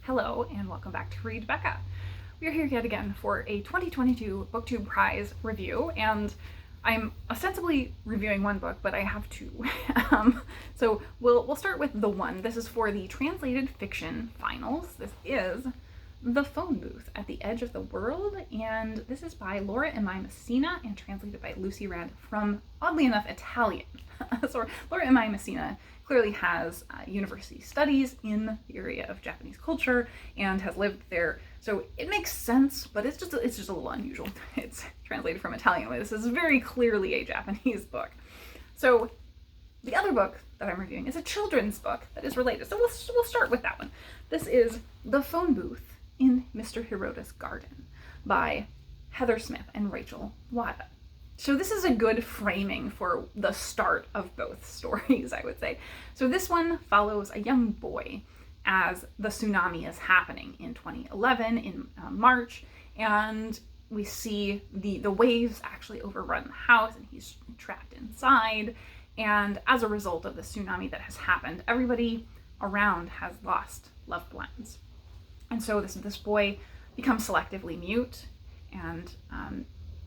Hello and welcome back to Read Becca. We are here yet again for a 2022 Booktube Prize review, and I'm ostensibly reviewing one book, but I have two. So we'll start with the one. This is for the translated fiction finals. This is The Phone Booth at the Edge of the World, and this is by Laura M. Messina and translated by Lucy Rand from, oddly enough, Italian. So Laura M. Messina clearly has university studies in the area of Japanese culture and has lived there, so it makes sense, but it's just a little unusual. It's translated from Italian. This is very clearly a Japanese book. So the other book that I'm reviewing is a children's book that is related, so we'll start with that one. This is The Phone Booth in Mr. Hirota's Garden by Heather Smith and Rachel Wada. So this is a good framing for the start of both stories, I would say. So this one follows a young boy as the tsunami is happening in 2011 in March, and we see the waves actually overrun the house and he's trapped inside. And as a result of the tsunami that has happened, everybody around has lost loved ones. And so this boy becomes selectively mute and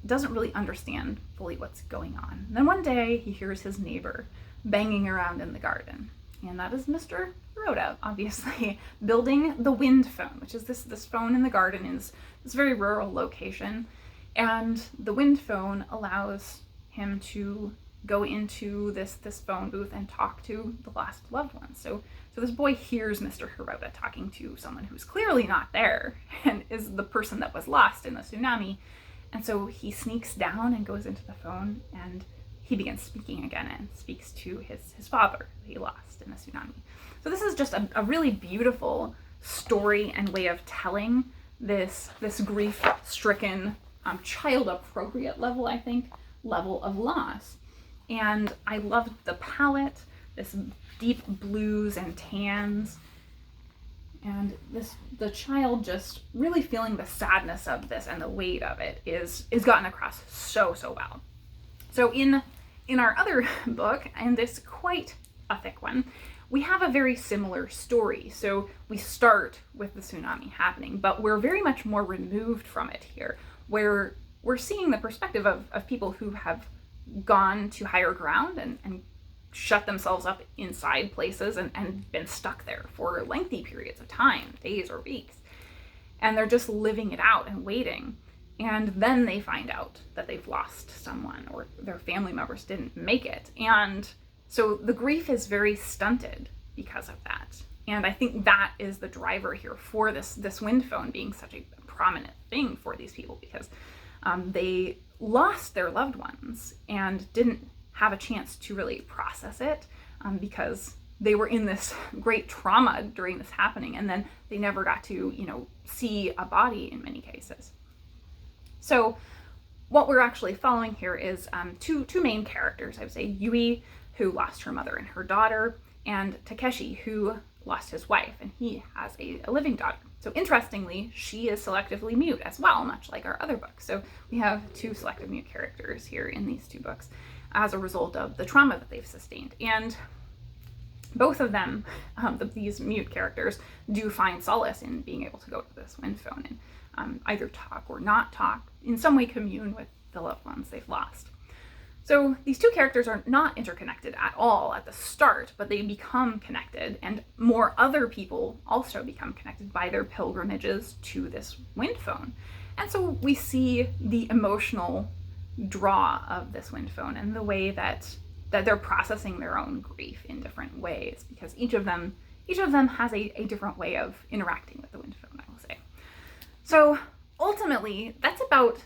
doesn't really understand fully what's going on. And then one day he hears his neighbor banging around in the garden, and that is Mr. Hirota, obviously, building the wind phone, which is this phone in the garden in this very rural location. And the wind phone allows him to go into this phone booth and talk to the lost loved ones. So this boy hears Mr. Hirota talking to someone who's clearly not there and is the person that was lost in the tsunami. And so he sneaks down and goes into the phone, and he begins speaking again and speaks to his father who he lost in the tsunami. So this is just a really beautiful story and way of telling this grief-stricken, child-appropriate level, I think, level of loss. And I loved the palette, this deep blues and tans, and the child just really feeling the sadness of this and the weight of it is gotten across so well. So in our other book, and this quite a thick one, we have a very similar story. So we start with the tsunami happening, but we're very much more removed from it here, where we're seeing the perspective of people who have gone to higher ground and shut themselves up inside places and been stuck there for lengthy periods of time, days or weeks. And they're just living it out and waiting. And then they find out that they've lost someone or their family members didn't make it. And so the grief is very stunted because of that. And I think that is the driver here for this wind phone being such a prominent thing for these people, because they lost their loved ones and didn't have a chance to really process it because they were in this great trauma during this happening, and then they never got to, see a body in many cases. So what we're actually following here is two main characters. I would say Yui, who lost her mother and her daughter, and Takeshi, who lost his wife, and he has a living daughter. So interestingly, she is selectively mute as well, much like our other books. So we have two selective mute characters here in these two books as a result of the trauma that they've sustained. And both of them, these mute characters, do find solace in being able to go to this wind phone and either talk or not talk, in some way commune with the loved ones they've lost. So these two characters are not interconnected at all at the start, but they become connected, and more other people also become connected by their pilgrimages to this wind phone. And so we see the emotional draw of this wind phone and the way that they're processing their own grief in different ways, because each of them has a different way of interacting with the wind phone, I will say. So ultimately, that's about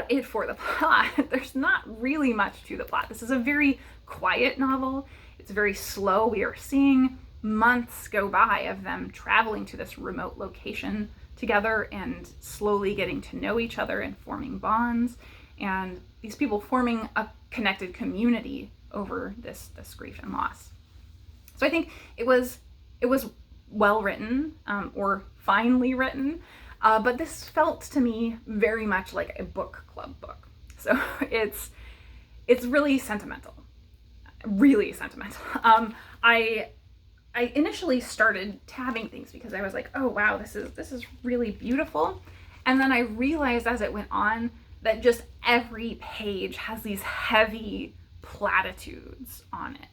it for the plot. There's not really much to the plot. This is a very quiet novel. It's very slow. We are seeing months go by of them traveling to this remote location together and slowly getting to know each other and forming bonds, and these people forming a connected community over this grief and loss. So I think it was well written, or finely written, but this felt to me very much like a book club book. So it's really sentimental, really sentimental. I initially started tabbing things because I was like, oh wow, this is really beautiful. And then I realized as it went on that just every page has these heavy platitudes on it.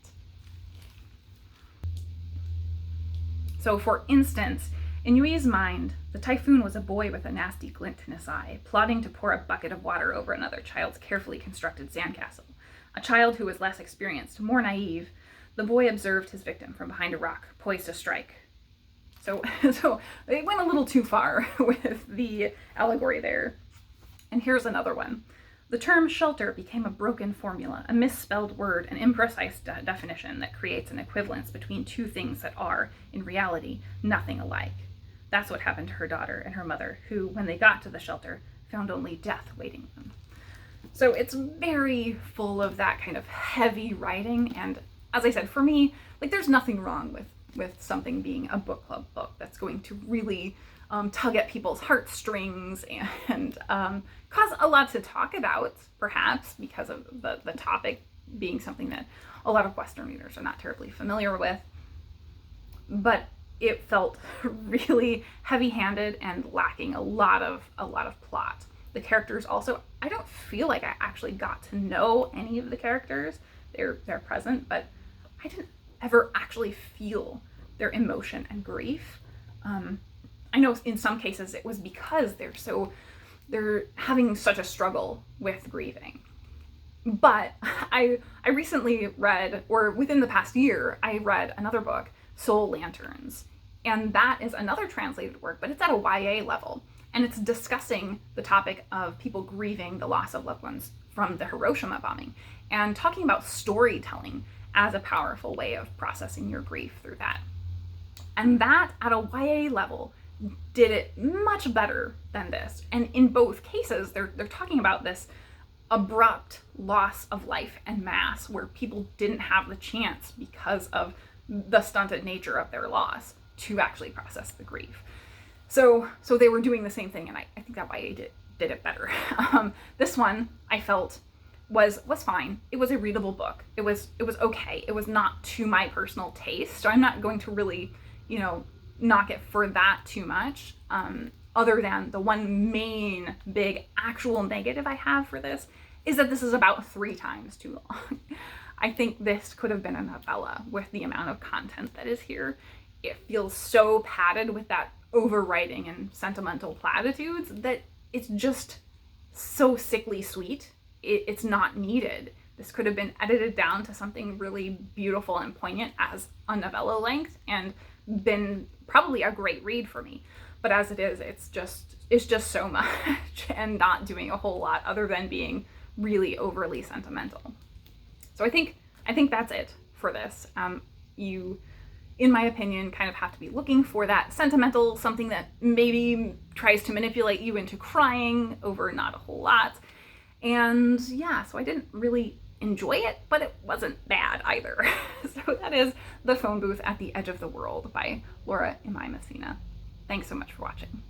So for instance, in Yui's mind, the typhoon was a boy with a nasty glint in his eye, plotting to pour a bucket of water over another child's carefully constructed sandcastle. A child who was less experienced, more naive, the boy observed his victim from behind a rock, poised to strike. So it went a little too far with the allegory there. And here's another one. The term shelter became a broken formula, a misspelled word, an imprecise definition that creates an equivalence between two things that are, in reality, nothing alike. That's what happened to her daughter and her mother, who, when they got to the shelter, found only death waiting them. So it's very full of that kind of heavy writing, and as I said, for me, like, there's nothing wrong with something being a book club book that's going to really tug at people's heartstrings and cause a lot to talk about, perhaps, because of the topic being something that a lot of Western readers are not terribly familiar with. But it felt really heavy-handed and lacking a lot of plot. The characters also, I don't feel like I actually got to know any of the characters. They're present, but I didn't ever actually feel their emotion and grief. I know in some cases it was because they're having such a struggle with grieving. But I recently read, or within the past year, I read another book, Soul Lanterns. And that is another translated work, but it's at a YA level. And it's discussing the topic of people grieving the loss of loved ones from the Hiroshima bombing and talking about storytelling as a powerful way of processing your grief through that. And that, at a YA level, did it much better than this. And in both cases, they're talking about this abrupt loss of life en masse where people didn't have the chance because of the stunted nature of their loss to actually process the grief. So they were doing the same thing, and I think that YA did it better. This one I felt was fine. It was a readable book. It was okay. It was not to my personal taste, so I'm not going to really, knock it for that too much. Other than the one main big actual negative I have for this is that this is about 3 times too long. I think this could have been a novella with the amount of content that is here. It feels so padded with that overwriting and sentimental platitudes that it's just so sickly sweet. It's not needed. This could have been edited down to something really beautiful and poignant as a novella length and been probably a great read for me. But as it is, it's just so much and not doing a whole lot other than being really overly sentimental. So I think that's it for this. You, in my opinion, kind of have to be looking for that sentimental, something that maybe tries to manipulate you into crying over not a whole lot. And yeah, so I didn't really enjoy it, but it wasn't bad either. So that is The Phone Booth at the Edge of the World by Laura Imai Messina. Thanks so much for watching.